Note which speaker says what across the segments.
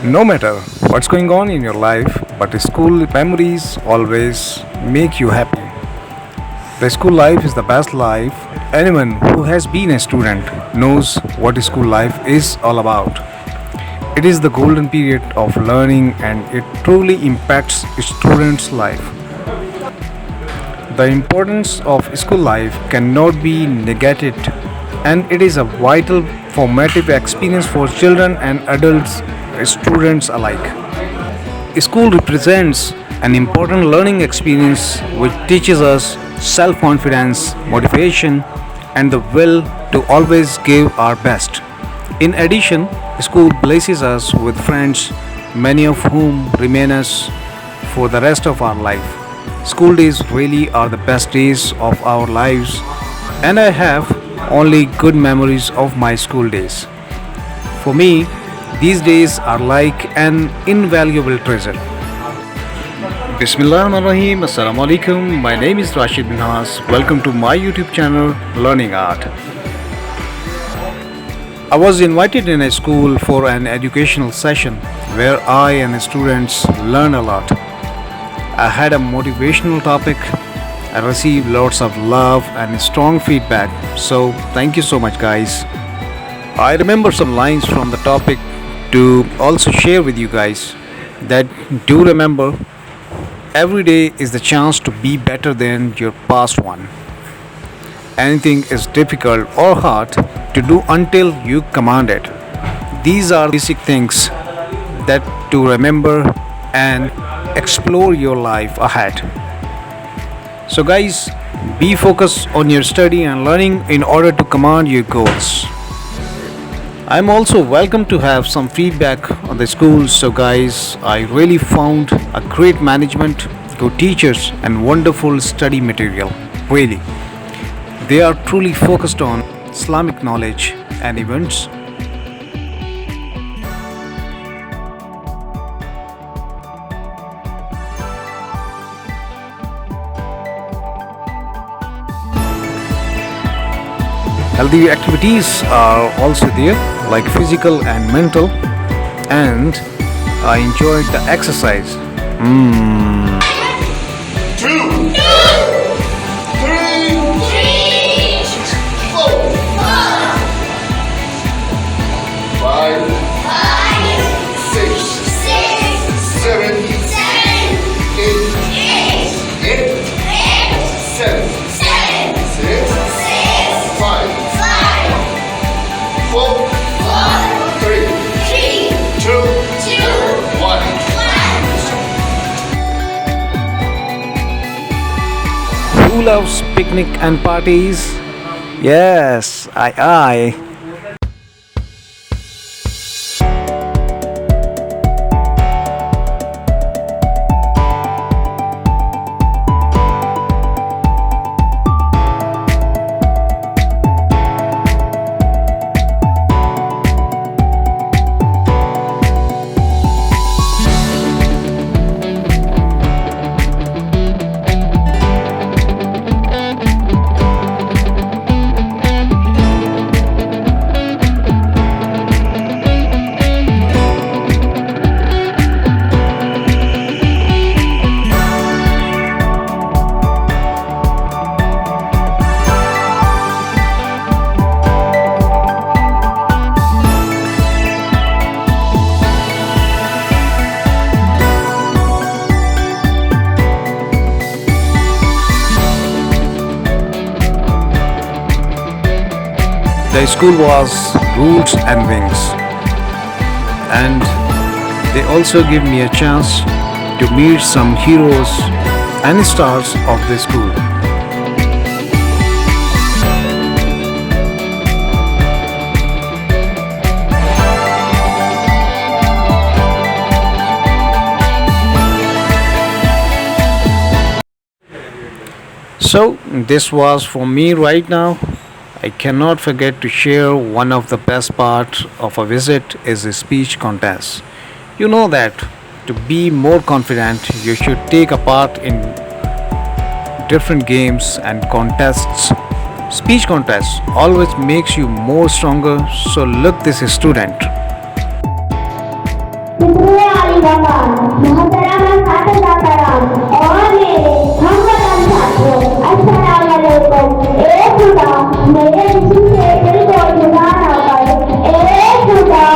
Speaker 1: No matter what's going on in your life, but school memories always make you happy. The school life is the best life. Anyone who has been a student knows what school life is all about. It is the golden period of learning and it truly impacts a student's life. The importance of school life cannot be negated and it is a vital formative experience for children and adults, students alike. School represents an important learning experience which teaches us self confidence, motivation, and the will to always give our best. In addition, school blesses us with friends, many of whom remain us for the rest of our life. School days really are the best days of our lives, and I have only good memories of my school days. For me, these days are like an invaluable treasure. Bismillahirrahmanirrahim. Assalamu alaikum. My name is Rashid Minhas. Welcome to my YouTube channel Learning Art. I was invited in a school for an educational session where I and students learn a lot. I had a motivational topic. I received lots of love and strong feedback. So, thank you so much, guys. I remember some lines from the topic to also share with you guys that do remember every day is the chance to be better than your past one. Anything is difficult or hard to do until you command it. These are basic things that to remember and explore your life ahead. So, guys, be focused on your study and learning in order to command your goals. I'm also welcome to have some feedback on the school. So, guys, I really found a great management, good teachers, and wonderful study material. Really, they are truly focused on Islamic knowledge and events. Healthy activities are also there, like physical and mental, and I enjoyed the exercise.
Speaker 2: Two, three, four, five, six, seven, eight, seven, six, five, four, three, two, one.
Speaker 1: Who loves picnic and parties? Yes, I. The school was Roots and Wings, and they also give me a chance to meet some heroes and stars of the school. So, this was for me right now. I cannot forget to share one of the best parts of a visit is a speech contest. You know that to be more confident, you should take a part in different games and contests. Speech contests always makes you more stronger. So look, this is student.
Speaker 3: फिक्रे आली वफान, मोहतरमा साथ कराम और मेरे हमवतन साथियों, अस्सलाम वालेकुम। ए खुदा मेरे जिस्म से दिल को जुदा न कर, ए खुदा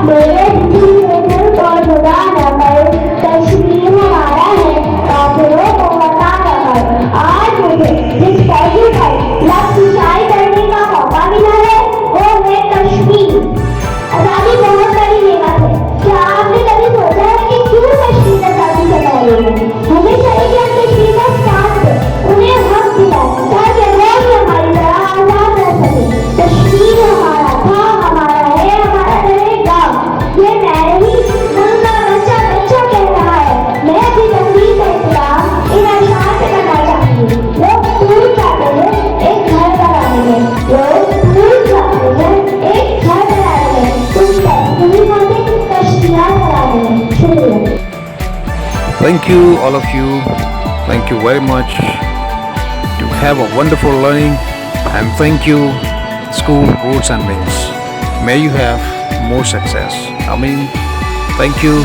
Speaker 3: मेरे जिस्म से दिल को जुदा न कर। कश्मीर हमारा है, काफिरों को बता न कर। आज मुझे जिस पौधे पर लफ्ज़ शायरी करने का मौका मिला है वो है कश्मीर। आज़ादी बहुत बड़ी नेमत है। क्या आपने कभी सोचा है कि क्यों कश्मीर आज़ादी से पहले है? हमें चाहिए कि हम कश्मीर का साथ दें, उन्हें हक दिलाएं ताकि वो भी हमारी तरह आज़ाद रह सके। कश्मीर हमारा था, हमारा है, हमारा रहेगा। ये मैं नहीं, मुल्क का बच्चा बच्चा कह रहा है। मैं अपनी तस्वीर का इस्तेमाल इन अशआर से करना चाहती हूँ। लोग दूर जाते हैं एक घर बनाने में, लोग दूर जाते हैं एक घर बनाने में, तुम तुम्हें खाते कश्मीर बनाने में। शुक्रिया।
Speaker 1: Thank you, all of you. Thank you very much. To have a wonderful learning, and thank you, school Roots and Wings. May you have more success. I mean, thank you.